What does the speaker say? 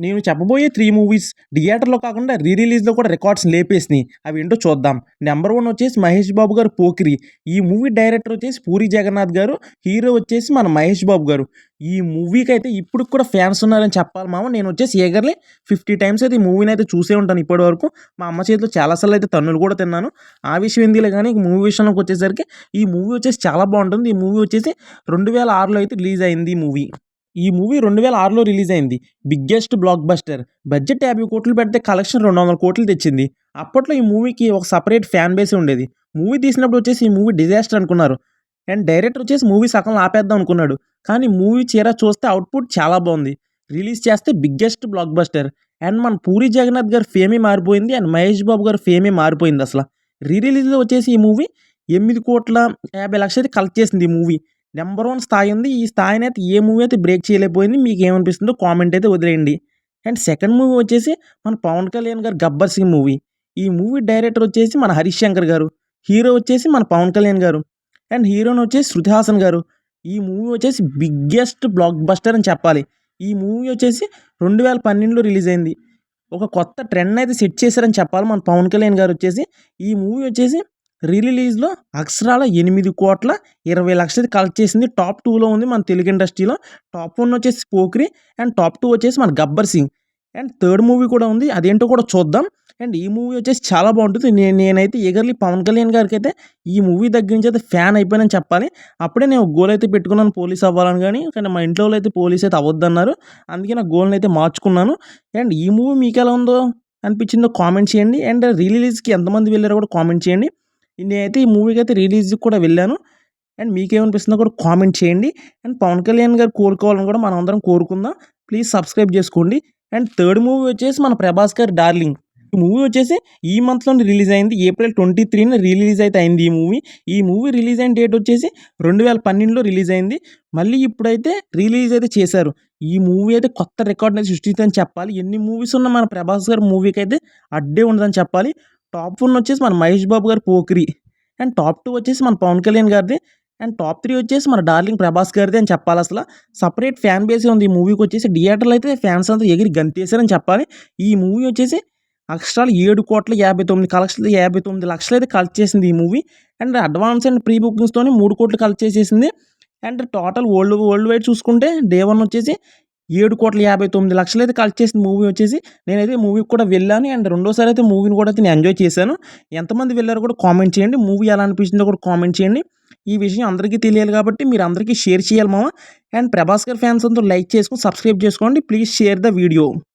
నేను చెప్పబోయే 3 మూవీస్ థియేటర్‌లో కాకుండా రిలీజ్‌లో కూడా రికార్డ్స్ లేపేసినియి. అవేంటో చూద్దాం. నంబర్ 1 వచ్చేసి 'మహేష్ బాబు' గారు 'పోకిరి'. ఈ మూవీ డైరెక్టర్ వచ్చేసి 'పూరి జగన్నాథ్' గారు. హీరో వచ్చేసి మన 'మహేష్ బాబు' గారు. ఈ మూవీకైతే ఇప్పటికి కూడా ఫ్యాన్స్ ఉన్నారని చెప్పాలి మామ. నేనొచ్చేసి ఈగర్‌లీ 50 టైమ్స్ అయితే ఈ మూవీనైతే చూసే ఉంటాను ఇప్పటివరకు. మా అమ్మ చేతిలో చాలా సార్లు అయితే తన్నులు కూడా తిన్నాను. ఆ విషయం ఎందుకులే గానీ మూవీ విషయంలోకొచ్చేసరికి ఈ మూవీ వచ్చేసి చాలా బావుంటుంది. ఈ మూవీ వచ్చేసి 2006లో అయితే రిలీజ్ అయింది ఈ మూవీ. ఈ మూవీ 2006లో రిలీజ్ అయింది. Biggest block buster. బడ్జెట్ 50,00,00,000 పెడితే కలెక్షన్ 200,00,00,000 తెచ్చింది. అప్పట్లో ఈ మూవీకి ఒక సెపరేట్ ఫ్యాన్ బేసే ఉండేది. మూవీ తీసినప్పుడు వచ్చేసి ఈ మూవీ డిజాస్టర్ అనుకున్నారు. అండ్ డైరెక్టర్ వచ్చేసి మూవీ సగంలో ఆపేద్దాం అనుకున్నాడు. కానీ మూవీ తీరా చూస్తే అవుట్‌పుట్ చాలా బావుంది. రిలీజ్ చేస్తే బిగ్గెస్ట్ బ్లాక్ బస్టర్. అండ్ మన 'పూరి జగన్నాథ్' గారి ఫేమే మారిపోయింది. అండ్ 'మహేష్ బాబు' గారి ఫేమే మారిపోయిందసల. రిలీజ్‌లో వచ్చేసి ఈ మూవీ 8,50,00,000 అయితే కలెక్ట్ చేసింది ఈ మూవీ. నంబర్ 1 స్థాయి ఉంది. ఈ స్థాయినైతే ఏ మూవీ అయితే బ్రేక్ చేయలేకపోయింది. మీకేమనిపిస్తుందో కామెంట్ అయితే వదిలేయండి. అండ్ సెకండ్ మూవీ వచ్చేసి మన 'పవన్ కళ్యాణ్' గారి 'గబ్బర్ సింగ్' మూవీ. ఈ మూవీ డైరెక్టర్ వచ్చేసి మన 'హరీష్ శంకర్' గారు. హీరో వచ్చేసి మన 'పవన్ కళ్యాణ్' గారు. అండ్ హీరోయిన్ వచ్చేసి 'శృతి హాసన్' గారు. ఈ మూవీ వచ్చేసి బిగ్గెస్ట్ బ్లాక్ బస్టర్ అని చెప్పాలి. ఈ మూవీ వచ్చేసి 2012లో రిలీజ్ అయింది. ఒక కొత్త ట్రెండ్‌నైతే సెట్ చేశారని చెప్పాలి మన 'పవన్ కళ్యాణ్' గారొచ్చేసి. ఈ మూవీ వచ్చేసి రిలీజ్‌లో అక్షరాల 8,20,00,000 కలెక్ట్ చేసింది. టాప్ 2లో ఉంది మన తెలుగు ఇండస్ట్రీలో. టాప్ 1 వచ్చేసి 'పోకిరి' అండ్ టాప్ 2 వచ్చేసి మన 'Gabbar Singh'. And third movie కూడా ఉంది. అదేంటో కూడా చూద్దాం. అండ్ ఈ మూవీ వచ్చేసి చాలా బావుంటుంది. నేనైతే ఈగర్‌లీ 'పవన్ కళ్యాణ్' గారికైతే ఈ మూవీ దగ్గర నుంచి అయితే ఫ్యాన్ అయిపోయానని చెప్పాలి. అప్పుడే నేను ఒక గోల్ అయితే పెట్టుకున్నాను పోలీస్ అవ్వాలని గాని. కానీ మా ఇంట్లో వాళ్ళైతే పోలీస్ అయితే అవ్వద్దన్నారు. అందుకే నా గోల్‌ని అయితే మార్చుకున్నాను. అండ్ ఈ మూవీ మీకెలా ఉందో అనిపించిందో కామెంట్ చేయండి. అండ్ రిలీజ్‌కి ఎంతమంది వెళ్లారో కూడా కామెంట్ చేయండి. నేనైతే ఈ మూవీకైతే రిలీజ్‌కి కూడా వెళ్ళాను. అండ్ మీకేమనిపిస్తుందో కూడా కామెంట్ చేయండి. అండ్ 'పవన్ కళ్యాణ్' గారు కోలుకోవాలని కూడా మనం అందరం కోరుకుందాం. ప్లీజ్ సబ్స్క్రైబ్ చేసుకోండి. అండ్ థర్డ్ మూవీ వచ్చేసి మన 'ప్రభాస్' గారి 'డార్లింగ్'. ఈ మూవీ వచ్చేసి ఈ మంత్‌లోనే రిలీజ్ అయింది. ఏప్రిల్ 23న రిలీజ్ అయితే అయింది ఈ మూవీ. ఈ మూవీ రిలీజ్ అయిన డేట్ వచ్చేసి 2012లో రిలీజ్ అయింది. మళ్ళీ ఇప్పుడైతే రిలీజ్ అయితే చేశారు. ఈ మూవీ అయితే కొత్త రికార్డ్‌ని సృష్టించిందని చెప్పాలి. ఎన్ని మూవీస్ ఉన్న మన 'ప్రభాస్' గారి మూవీకైతే అడ్డే ఉండదని చెప్పాలి. టాప్ 1 వచ్చేసి మన 'మహేష్ బాబు' గారి 'పోకిరి'. అండ్ టాప్ 2 వచ్చేసి మన 'పవన్ కళ్యాణ్' గారిది. అండ్ టాప్ 3 వచ్చేసి మన 'డార్లింగ్' 'ప్రభాస్' గారిది అని చెప్పాలసల. సెపరేట్ ఫ్యాన్ బేసే ఉంది ఈ మూవీకొచ్చేసి. థియేటర్‌లో అయితే ఫ్యాన్స్ అంతా ఎగిరి గంతేసారని చెప్పాలి. ఈ మూవీ వచ్చేసి అక్షరాల 7,59,00,000 కలెక్షన్‌లు 59,00,000 అయితే కలెక్ట్ చేసింది ఈ movie. And advance and pre బుకింగ్స్‌తోని 3,00,00,000 కలెక్ట్ చేసేసింది. అండ్ టోటల్ వరల్డ్ వైడ్ చూసుకుంటే డే 1 వచ్చేసి 7,59,00,000 అయితే కలెక్ట్ చేసింది మూవీ వచ్చేసి. నేనైతే మూవీకి కూడా వెళ్ళాను. అండ్ రెండోసారి అయితే మూవీని కూడా అయితే నేను ఎంజాయ్ చేశాను. ఎంతమంది వెళ్లారో కూడా కామెంట్ చేయండి. మూవీ ఎలా అనిపించిందో కూడా కామెంట్ చేయండి. ఈ విషయం అందరికీ తెలియాలి కాబట్టి మీరు అందరికీ షేర్ చేయాలి మామ. అండ్ 'ప్రభాస్' గారి ఫ్యాన్స్ అందరూ లైక్ చేసుకొని సబ్స్క్రైబ్ చేసుకోండి. Please share the video.